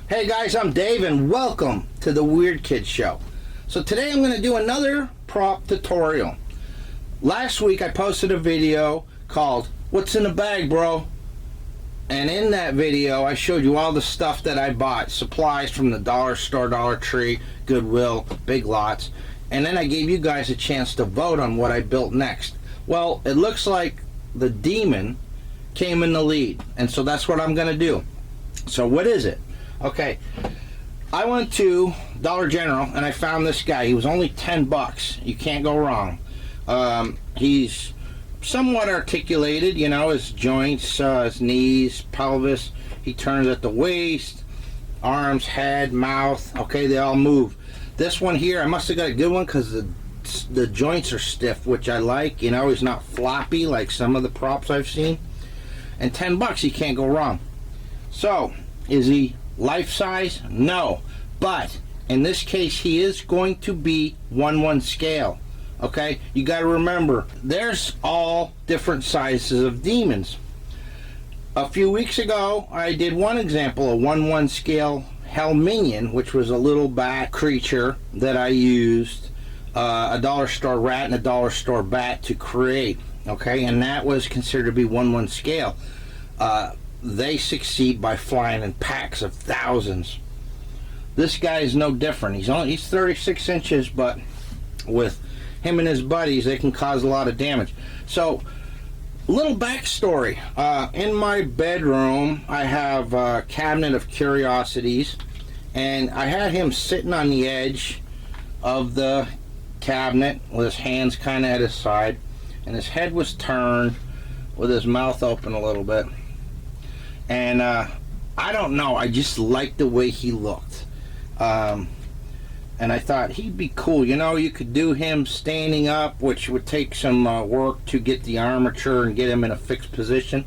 Hey guys, I'm Dave and welcome to the Weird Kid Show. So today I'm going to do another prop tutorial. Last week I posted a video called What's in the Bag, Bro? And in that video I showed you all the stuff that I bought. Supplies from the dollar store, Dollar Tree, Goodwill, Big Lots. And then I gave you guys a chance to vote on what I built next. Well, it looks like the demon came in the lead. And so that's what I'm going to do. So what is it? Okay, I went to Dollar General and I found this guy. He was only 10 bucks. You can't go wrong. He's somewhat articulated, you know, his joints, his knees, pelvis. He turns at the waist, arms, head, mouth. Okay, they all move. This one here, I must have got a good one because the joints are stiff, which I like. You know, he's not floppy like some of the props I've seen. And 10 bucks, you can't go wrong. So, is he life size? No, but in this case he is going to be 1/1 scale. Okay, you got to remember there's all different sizes of demons. A few weeks ago I did one example, a 1/1 scale Hell Minion, which was a little bat creature that I used a dollar store rat and a dollar store bat to create. Okay, and that was considered to be 1/1 scale. They succeed by flying in packs of thousands. This guy is no different. He's 36 inches, but with him and his buddies, they can cause a lot of damage. So, little backstory. In my bedroom, I have a cabinet of curiosities, and I had him sitting on the edge of the cabinet with his hands kind of at his side, and his head was turned with his mouth open a little bit. And I don't know, I just liked the way he looked. And I thought he'd be cool. You know, you could do him standing up, which would take some work to get the armature and get him in a fixed position.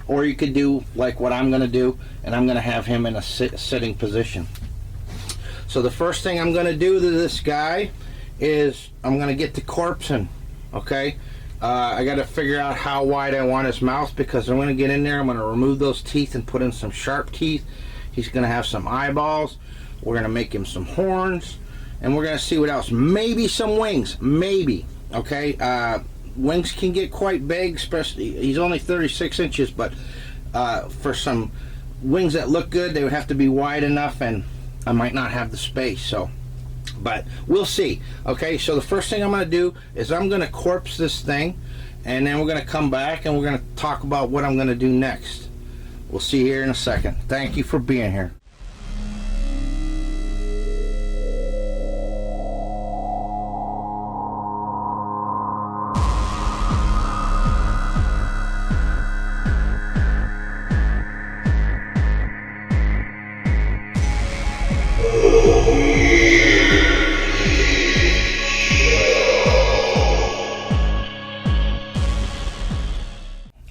Or you could do like what I'm going to do, and I'm going to have him in a sitting position. So the first thing I'm going to do to this guy is I'm going to get the corpse in, okay? I got to figure out how wide I want his mouth, because I'm going to get in there, I'm going to remove those teeth and put in some sharp teeth. He's going to have some eyeballs. We're going to make him some horns, and we're going to see what else. Maybe some wings, maybe. Okay, wings can get quite big, especially, he's only 36 inches, but for some wings that look good, they would have to be wide enough, and I might not have the space, so. But we'll see. Okay, so the first thing I'm going to do is I'm going to corpse this thing, and then we're going to come back and we're going to talk about what I'm going to do next. We'll see you here in a second. Thank you for being here.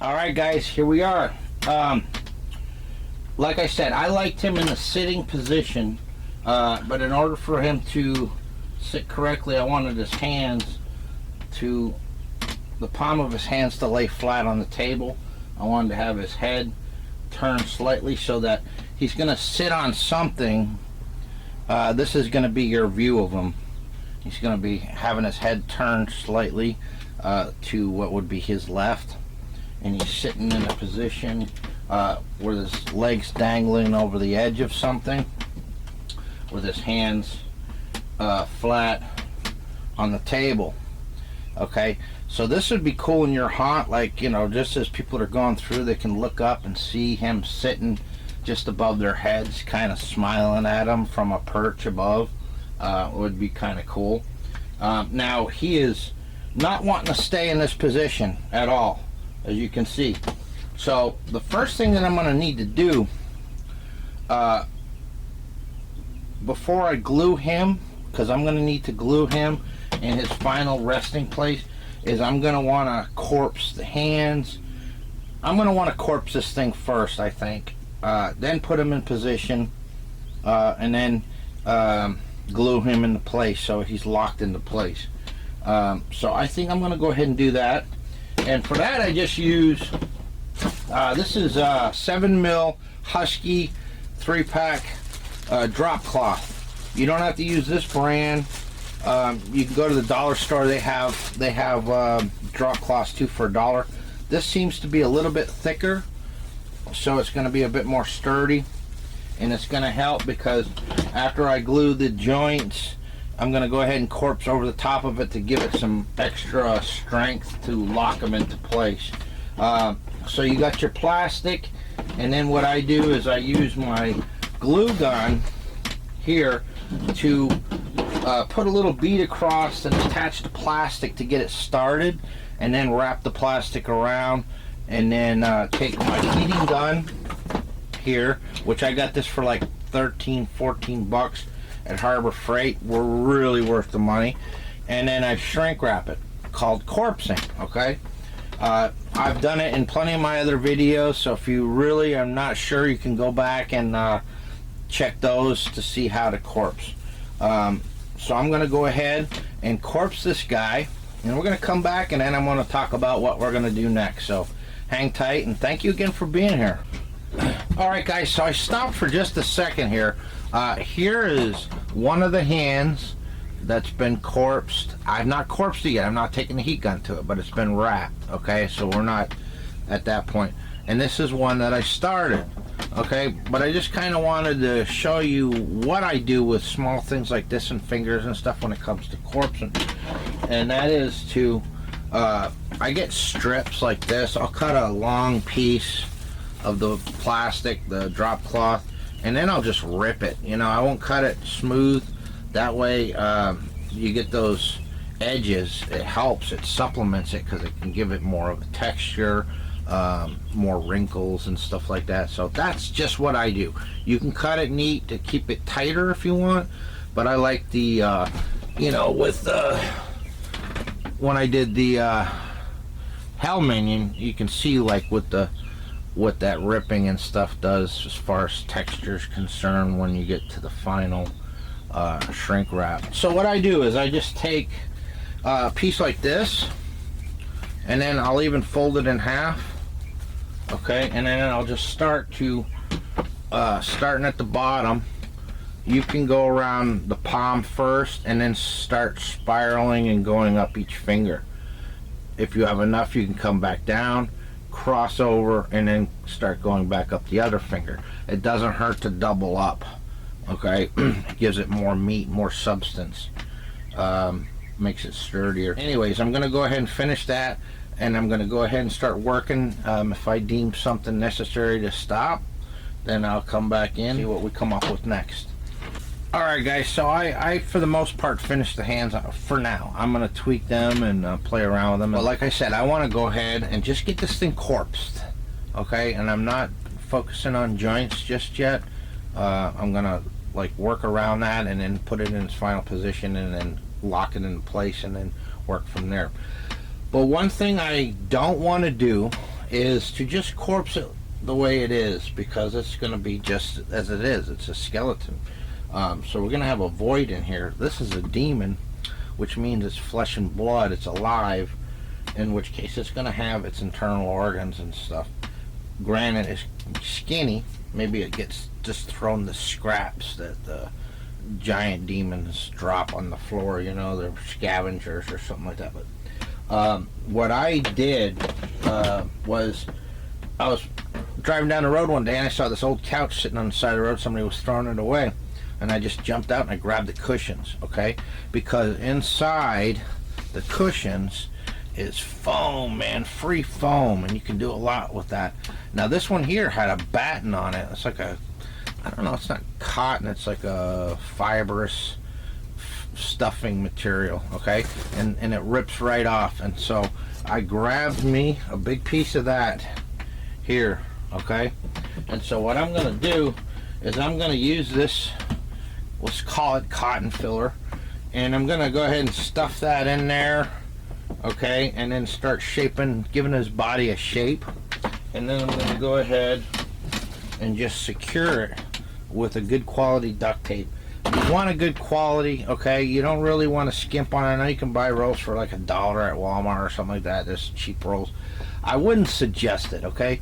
Alright guys, here we are. Like I said, I liked him in a sitting position, but in order for him to sit correctly, I wanted his hands to, the palm of his hands to lay flat on the table. I wanted to have his head turned slightly so that he's going to sit on something. This is going to be your view of him. He's going to be having his head turned slightly to what would be his left. And he's sitting in a position with his legs dangling over the edge of something, with his hands flat on the table. Okay, so this would be cool in your haunt, like, you know, just as people are going through, they can look up and see him sitting just above their heads, kind of smiling at them from a perch above. Would be kind of cool. Now, he is not wanting to stay in this position at all, as you can see. So the first thing that I'm going to need to do before I glue him, because I'm going to need to glue him in his final resting place, is I'm going to want to corpse the hands. I'm going to want to corpse this thing first, I think, then put him in position, and then glue him into place so he's locked into place. So I think I'm going to go ahead and do that. And for that I just use, this is 7mm Husky 3-pack drop cloth. You don't have to use this brand. You can go to the dollar store. They have drop cloths too for $1. This seems to be a little bit thicker, so it's going to be a bit more sturdy, and it's going to help because after I glue the joints, I'm going to go ahead and corpse over the top of it to give it some extra strength to lock them into place. So you got your plastic, and then what I do is I use my glue gun here to put a little bead across and attach the plastic to get it started, and then wrap the plastic around, and then take my heating gun here, which I got this for like 13-14 bucks at Harbor Freight. Were really worth the money. And then I shrink wrap it, called corpsing. Okay, I've done it in plenty of my other videos, so if you really are not sure, you can go back and check those to see how to corpse. So I'm going to go ahead and corpse this guy, and we're going to come back, and then I'm going to talk about what we're going to do next. So hang tight, and thank you again for being here. Alright guys, so I stopped for just a second here. Here is one of the hands that's been corpsed. I've not corpsed it yet. I'm not taking the heat gun to it, but it's been wrapped. Okay, so we're not at that point. And this is one that I started. Okay, but I just kind of wanted to show you what I do with small things like this and fingers and stuff when it comes to corpsing. And that is to, I get strips like this. I'll cut a long piece of the plastic, the drop cloth, and then I'll just rip it. You know, I won't cut it smooth. That way you get those edges. It helps, it supplements it because it can give it more of a texture, more wrinkles and stuff like that. So that's just what I do. You can cut it neat to keep it tighter if you want, but I like the you know, with when I did the Hell Minion, you can see like with the what that ripping and stuff does as far as texture is concerned when you get to the final shrink wrap. So what I do is I just take a piece like this, and then I'll even fold it in half. Okay, and then I'll just start to starting at the bottom. You can go around the palm first and then start spiraling and going up each finger. If you have enough, you can come back down, cross over, and then start going back up the other finger. It doesn't hurt to double up. Okay, it gives it more meat, more substance, makes it sturdier. Anyways, I'm gonna go ahead and finish that, and I'm gonna go ahead and start working. If I deem something necessary to stop, then I'll come back in, see what we come up with next. Alright guys, so I for the most part finished the hands for now. I'm going to tweak them and play around with them. But like I said, I want to go ahead and just get this thing corpsed. Okay, and I'm not focusing on joints just yet. I'm going to like work around that and then put it in its final position and then lock it in place and then work from there. But one thing I don't want to do is to just corpse it the way it is, because it's going to be just as it is. It's a skeleton. So we're going to have a void in here. This is a demon, which means it's flesh and blood. It's alive, in which case it's going to have its internal organs and stuff. Granted, it's skinny. Maybe it gets just thrown the scraps that the giant demons drop on the floor. You know, they're scavengers or something like that. But what I did was I was driving down the road one day and I saw this old couch sitting on the side of the road. Somebody was throwing it away. And I just jumped out and I grabbed the cushions, okay? Because inside the cushions is foam, man, free foam, and you can do a lot with that. Now this one here had a batten on it. It's like a, I don't know, it's not cotton, it's like a fibrous stuffing material, okay? And it rips right off. And so I grabbed me a big piece of that here, okay? And so what I'm gonna do is I'm gonna use this, let's call it cotton filler, and I'm gonna go ahead and stuff that in there, okay, and then start shaping, giving his body a shape. And then I'm gonna go ahead and just secure it with a good quality duct tape. You want a good quality, okay? You don't really want to skimp on it. I know you can buy rolls for like $1 at Walmart or something like that. There's cheap rolls. I wouldn't suggest it, okay?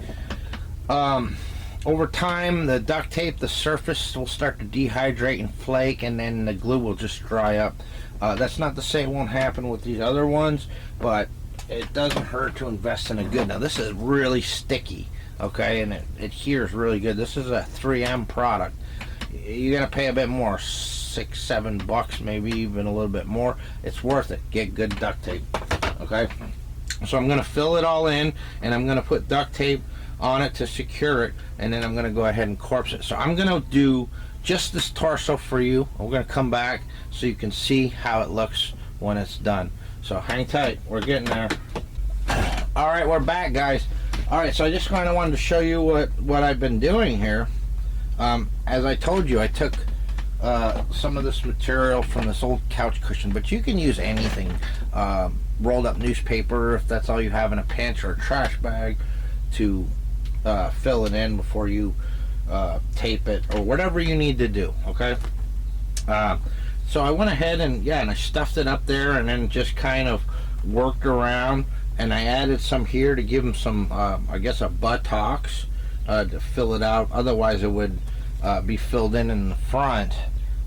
over time, the duct tape, the surface will start to dehydrate and flake, and then the glue will just dry up. That's not to say it won't happen with these other ones, but it doesn't hurt to invest in a good. Now this is really sticky, okay, and it adheres really good. This is a 3M product. You're gonna pay a bit more, $6-7, maybe even a little bit more. It's worth it. Get good duct tape, okay? So I'm gonna fill it all in, and I'm gonna put duct tape on it to secure it, and then I'm gonna go ahead and corpse it. So I'm gonna do just this torso for you. We're gonna come back so you can see how it looks when it's done. So hang tight, we're getting there. All right, we're back, guys. All right, so I just kind of wanted to show you what I've been doing here. As I told you, I took some of this material from this old couch cushion, but you can use anything. Rolled up newspaper, if that's all you have in a pinch, or a trash bag to fill it in before you tape it, or whatever you need to do, okay? So I went ahead and I stuffed it up there, and then just kind of worked around, and I added some here to give them some I guess a buttocks to fill it out. Otherwise it would be filled in the front,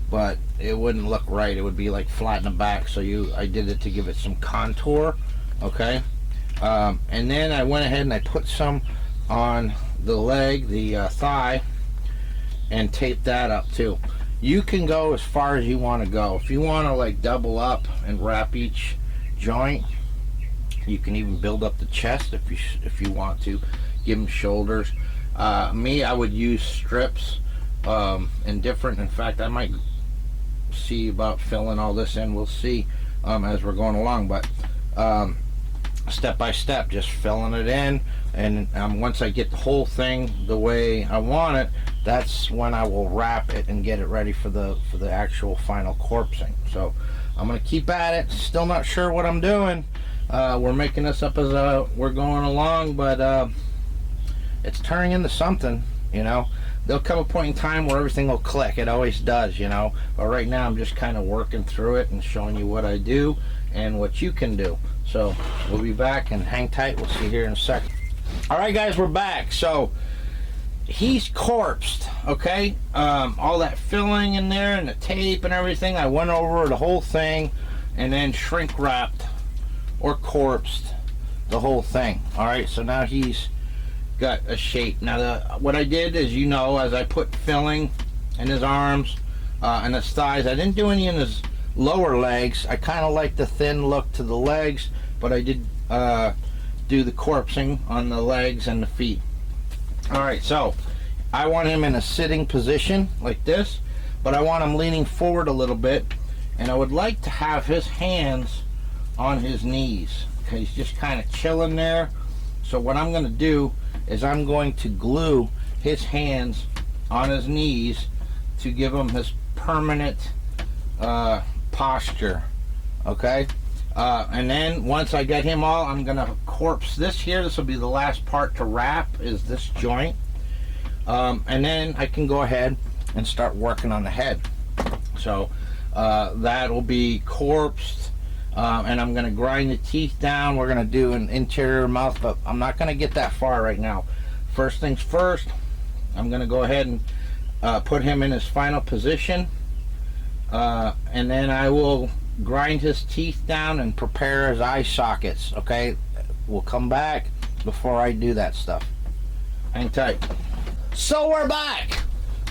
but it wouldn't look right. It would be like flat in the back. So I did it to give it some contour, okay? And then I went ahead and I put some on the leg, the thigh, and taped that up too. You can go as far as you want to go. If you want to like double up and wrap each joint, you can even build up the chest if you want to. Give them shoulders. Me, I would use strips and different. In fact, I might see about filling all this in. We'll see as we're going along, but step by step, just filling it in, and once I get the whole thing the way I want it, that's when I will wrap it and get it ready for the actual final corpsing. So I'm gonna keep at it. Still not sure what I'm doing. We're making this up as we're going along, but it's turning into something, you know. There'll come a point in time where everything will click. It always does, you know. But right now I'm just kind of working through it and showing you what I do and what you can do. So we'll be back, and hang tight. We'll see you here in a second. All right, guys, we're back. So he's corpsed, okay? All that filling in there and the tape and everything, I went over the whole thing and then shrink wrapped or corpsed the whole thing. All right, so now he's got a shape. Now what I did is, you know, as I put filling in his arms and his thighs, I didn't do any in his lower legs. I kind of like the thin look to the legs, but I did do the corpsing on the legs and the feet. All right, so I want him in a sitting position like this, but I want him leaning forward a little bit, and I would like to have his hands on his knees. Okay, he's just kind of chilling there. So what I'm going to do is I'm going to glue his hands on his knees to give him his permanent posture, okay? And then once I get him all, I'm gonna corpse this here. This will be the last part to wrap, is this joint. And then I can go ahead and start working on the head. So that will be corpsed, and I'm gonna grind the teeth down. We're gonna do an interior mouth, but I'm not gonna get that far right now. First things first, I'm gonna go ahead and put him in his final position, and then I will grind his teeth down and prepare his eye sockets. Okay, we'll come back before I do that stuff. Hang tight. So we're back.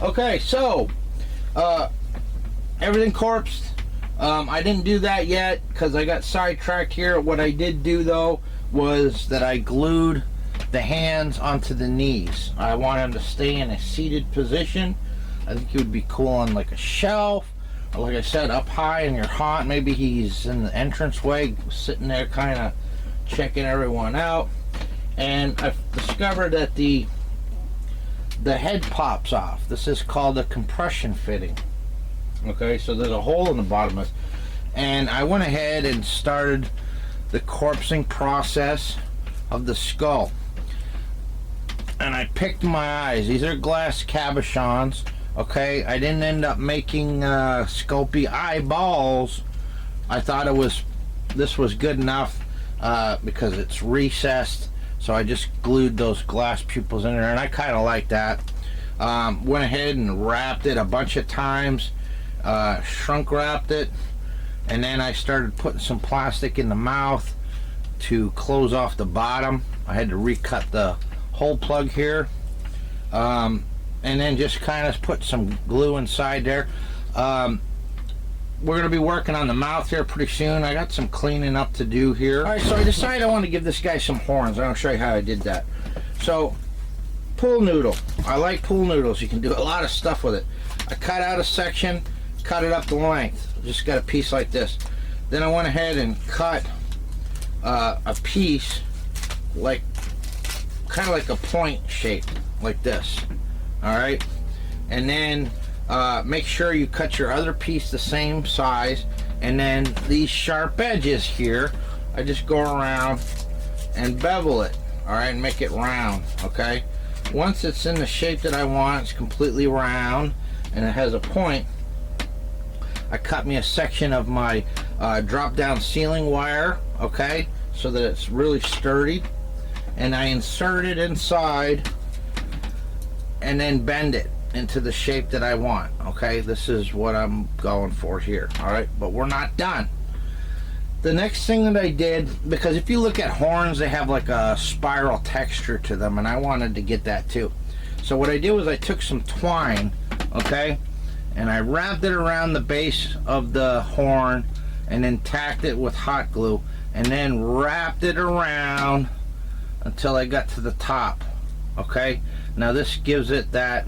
Okay, so everything corpsed. I didn't do that yet because I got sidetracked here. What I did do though was that I glued the hands onto the knees. I want him to stay in a seated position. I think he would be cool on like a shelf, or like I said, up high in your haunt. Maybe he's in the entranceway sitting there kind of checking everyone out. And I've discovered that the head pops off. This is called a compression fitting. Okay, so there's a hole in the bottom of it, and I went ahead and started the corpsing process of the skull. And I picked my eyes. These are glass cabochons. Okay, I didn't end up making Sculpey eyeballs. I thought this was good enough because it's recessed. So I just glued those glass pupils in there, and I kind of like that. Went ahead and wrapped it a bunch of times, shrunk wrapped it, and then I started putting some plastic in the mouth to close off the bottom. I had to recut the hole plug here, and then just kind of put some glue inside there. We're going to be working on the mouth here pretty soon. I got some cleaning up to do here. Alright, so I decided I want to give this guy some horns. I'll show you how I did that. So, pool noodle. I like pool noodles. You can do a lot of stuff with it. I cut out a section, cut it up to length. Just got a piece like this. Then I went ahead and cut a piece like kind of like a point shape like this. Alright, and then make sure you cut your other piece the same size, and then these sharp edges here, I just go around and bevel it, alright, and make it round. Okay, once it's in the shape that I want, it's completely round and it has a point, I cut me a section of my drop down ceiling wire, okay, so that it's really sturdy, and I insert it inside and then bend it into the shape that I want. Okay, this is what I'm going for here. Alright, but we're not done. The next thing that I did, because if you look at horns, they have like a spiral texture to them, and I wanted to get that too. So what I did was I took some twine, okay, and I wrapped it around the base of the horn and then tacked it with hot glue and then wrapped it around until I got to the top. Okay, now this gives it that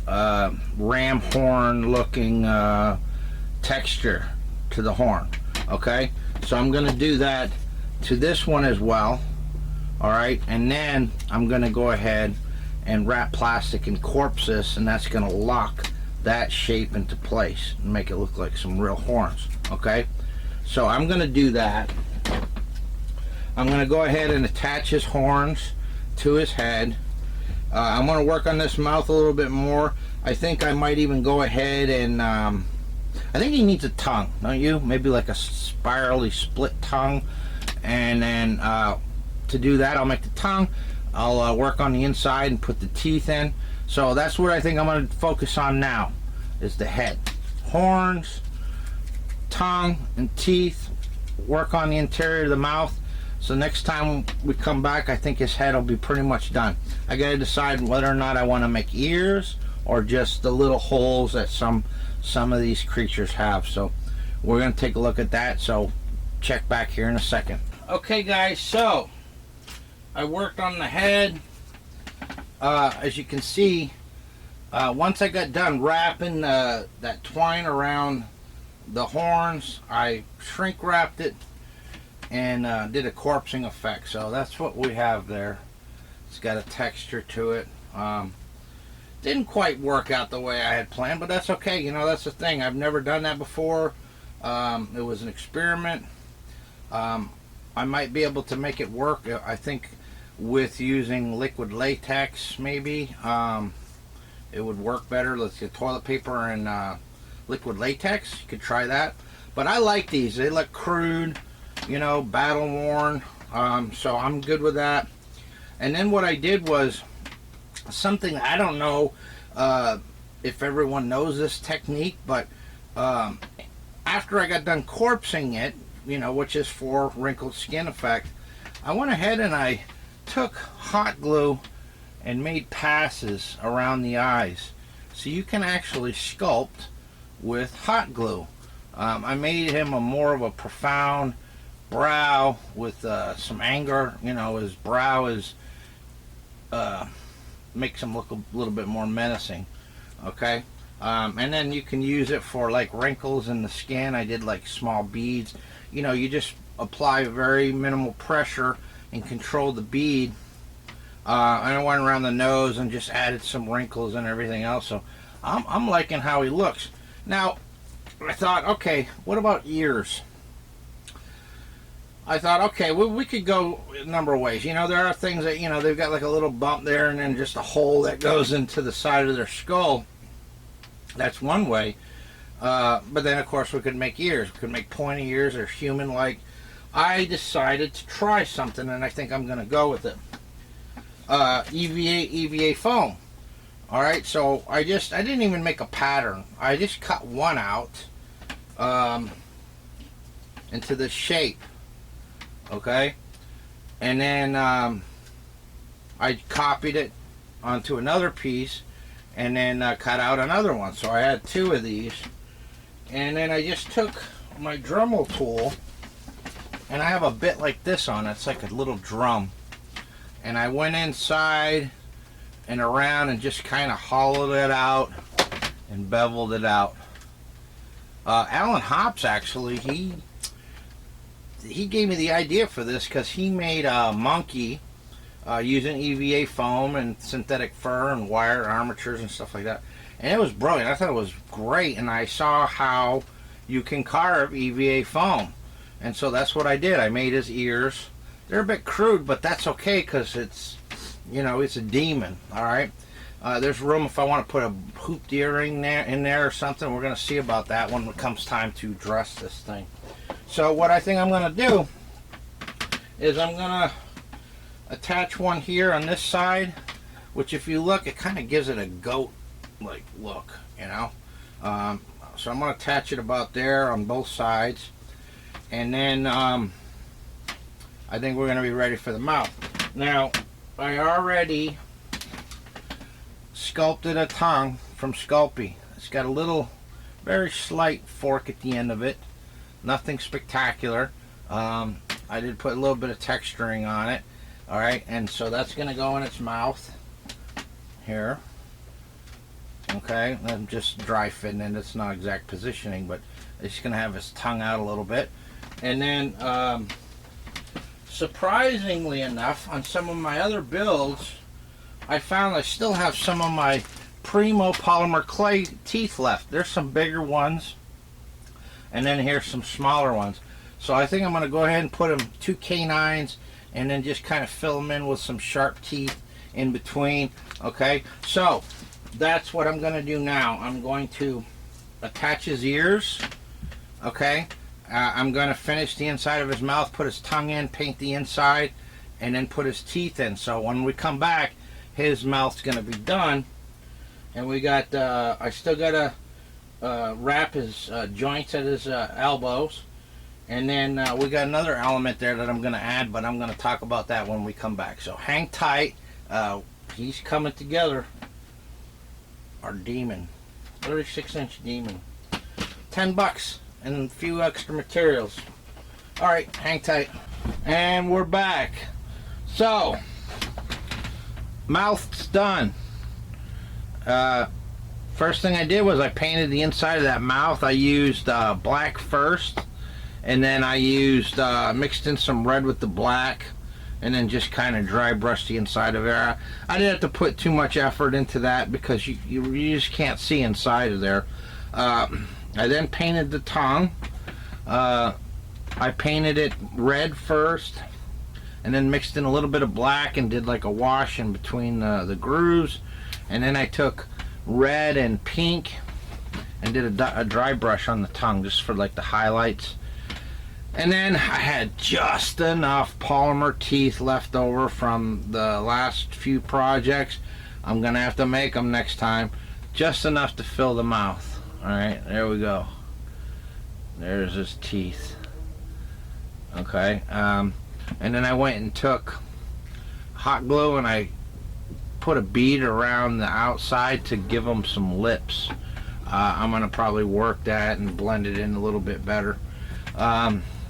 ram horn looking texture to the horn. Okay, so I'm gonna do that to this one as well. Alright, and then I'm gonna go ahead and wrap plastic and corpse this, and that's gonna lock that shape into place and make it look like some real horns. Okay, so I'm gonna do that. I'm gonna go ahead and attach his horns to his head. I'm going to work on this mouth a little bit more. I think I might even go ahead and I think he needs a tongue, don't you? Maybe like a spirally split tongue. And then to do that, I'll make the tongue. I'll work on the inside and put the teeth in. So that's what I think I'm going to focus on now, is the head. Horns, tongue, and teeth. Work on the interior of the mouth. So next time we come back, I think his head will be pretty much done. I gotta decide whether or not I want to make ears or just the little holes that some of these creatures have. So we're gonna take a look at that. So check back here in a second. Okay guys, so I worked on the head. As you can see, once I got done wrapping that twine around the horns, I shrink wrapped it and did a corpsing effect. So that's what we have there. It's got a texture to it. Didn't quite work out the way I had planned, but that's okay. You know, that's the thing. I've never done that before. It was an experiment. I might be able to make it work. I think with using liquid latex, maybe it would work better. Let's get toilet paper and liquid latex. You could try that. But I like these. They look crude, you know, battle worn. So I'm good with that. And then what I did was something, I don't know if everyone knows this technique, but after I got done corpsing it, you know, which is for wrinkled skin effect, I went ahead and I took hot glue and made passes around the eyes. So you can actually sculpt with hot glue. I made him a more of a profound brow with some anger. You know, his brow is makes him look a little bit more menacing. Okay, and then you can use it for like wrinkles in the skin. I did like small beads. You know, you just apply very minimal pressure and control the bead. I went around the nose and just added some wrinkles and everything else. So I'm liking how he looks. Now I thought, okay, what about ears? I thought, okay, well, we could go a number of ways. You know, there are things that, you know, they've got like a little bump there and then just a hole that goes into the side of their skull. That's one way. But then, of course, we could make ears. We could make pointy ears or human-like. I decided to try something, and I think I'm going to go with it. EVA foam. All right, so I didn't even make a pattern. I just cut one out into this shape, okay? And then I copied it onto another piece and then cut out another one. So I had two of these. And then I just took my Dremel tool, and I have a bit like this on it. It's like a little drum. And I went inside and around and just kind of hollowed it out and beveled it out. Alan Hops, actually, he gave me the idea for this because he made a monkey using EVA foam and synthetic fur and wire armatures and stuff like that. And it was brilliant. I thought it was great, and I saw how you can carve EVA foam. And so that's what I did. I made his ears. They're a bit crude, but that's okay because it's, you know, it's a demon, all right? There's room if I want to put a hooped earring in there or something. We're going to see about that when it comes time to dress this thing. So what I think I'm going to do is I'm going to attach one here on this side, which if you look, it kind of gives it a goat-like look, you know? So I'm going to attach it about there on both sides. And then I think we're going to be ready for the mouth. Now, I already sculpted a tongue from Sculpey. It's got a little, very slight fork at the end of it. Nothing spectacular. I did put a little bit of texturing on it. Alright, and so that's going to go in its mouth here. Okay, I'm just dry fitting it. It's not exact positioning, but it's going to have his tongue out a little bit. And then, surprisingly enough, on some of my other builds, I found I still have some of my Primo polymer clay teeth left. There's some bigger ones, and then here's some smaller ones. So I think I'm going to go ahead and put them 2 canines, and then just kind of fill them in with some sharp teeth in between. Okay, so that's what I'm going to do now. I'm going to attach his ears. Okay, I'm going to finish the inside of his mouth, put his tongue in, paint the inside, and then put his teeth in. So when we come back, his mouth's going to be done. And we got, I still got to wrap his joints at his elbows. And then we got another element there that I'm going to add, but I'm going to talk about that when we come back. So hang tight. He's coming together. Our demon. 36-inch demon. $10 and a few extra materials. Alright, hang tight. And we're back. So, mouth's done. First thing I did was I painted the inside of that mouth. I used black first, and then I used mixed in some red with the black, and then just kind of dry brushed the inside of it. I didn't have to put too much effort into that because you just can't see inside of there. I then painted the tongue. I painted it red first, and then mixed in a little bit of black and did like a wash in between the grooves. And then I took red and pink and did a dry brush on the tongue just for like the highlights. And then I had just enough polymer teeth left over from the last few projects. I'm gonna have to make them next time. Just enough to fill the mouth. Alright, there we go. There's his teeth. Okay, and then I went and took hot glue and I put a bead around the outside to give them some lips. I'm gonna probably work that and blend it in a little bit better.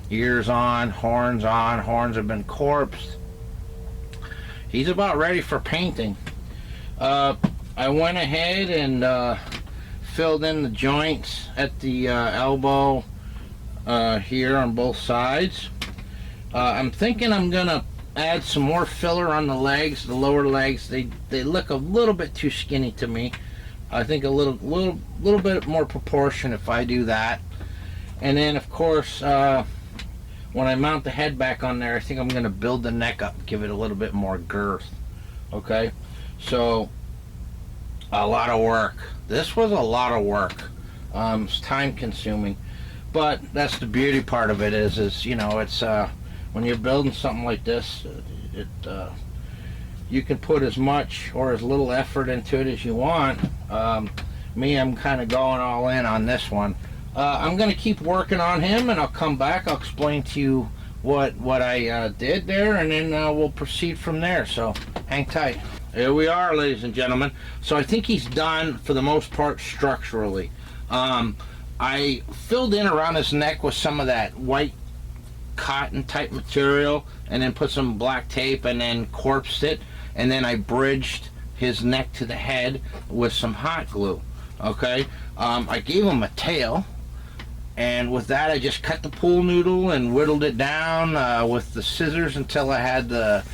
Ears on. Horns have been corpsed. He's about ready for painting. I went ahead and filled in the joints at the elbow here on both sides. I'm thinking I'm gonna add some more filler on the legs, the lower legs. They look a little bit too skinny to me. I think a little bit more proportion if I do that. And then of course when I mount the head back on there, I think I'm going to build the neck up, give it a little bit more girth. Okay, so a lot of work. This was a lot of work. It's time consuming, but that's the beauty part of it is you know, it's when you're building something like this, You can put as much or as little effort into it as you want. Me, I'm kind of going all in on this one. I'm going to keep working on him, and I'll come back. I'll explain to you what I did there, and then we'll proceed from there. So hang tight. Here we are, ladies and gentlemen. So I think he's done for the most part structurally. I filled in around his neck with some of that white cotton type material, and then put some black tape, and then corpsed it, and then I bridged his neck to the head with some hot glue. Okay, I gave him a tail, and with that I just cut the pool noodle and whittled it down with the scissors until I had the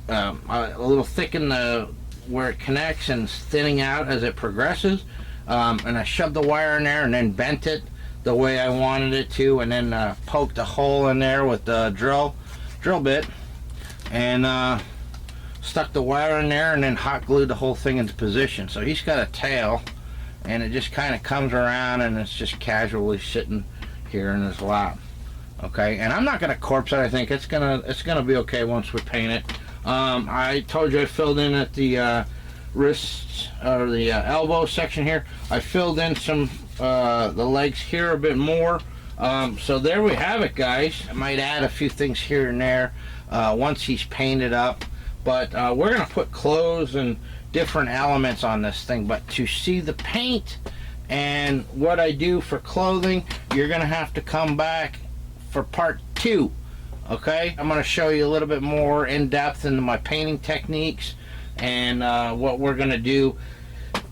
a little thick in the where it connects and thinning out as it progresses. And I shoved the wire in there and then bent it the way I wanted it to, and then poked a hole in there with the drill bit, and stuck the wire in there, and then hot glued the whole thing into position. So he's got a tail, and it just kind of comes around, and it's just casually sitting here in his lap. Okay, and I'm not gonna corpse it. I think it's gonna be okay once we paint it. I told you I filled in at the wrists or the elbow section here. I filled in some the legs here a bit more. So there we have it, guys. I might add a few things here and there once he's painted up, but we're gonna put clothes and different elements on this thing. But to see the paint and what I do for clothing, you're gonna have to come back for part 2. Okay, I'm going to show you a little bit more in depth into my painting techniques and what we're going to do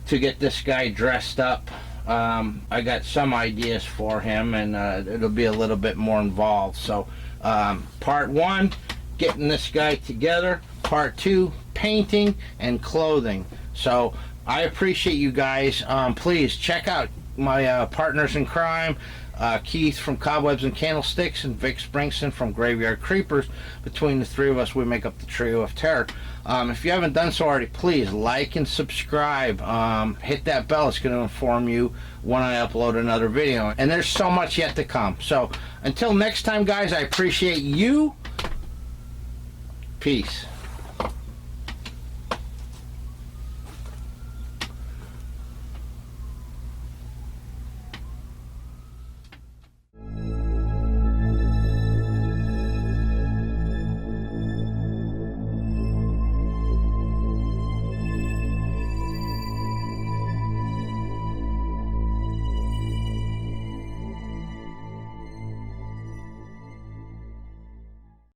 to get this guy dressed up. I got some ideas for him, and it'll be a little bit more involved. So part 1, getting this guy together. Part 2, painting and clothing. So I appreciate you guys. Please check out my partners in crime, Keith from Cobwebs and Candlesticks, and Vic Springston from Graveyard Creepers. Between the 3 of us, we make up the trio of terror. If you haven't done so already, please like and subscribe. Hit that bell. It's going to inform you when I upload another video. And there's so much yet to come. So until next time, guys, I appreciate you. Peace.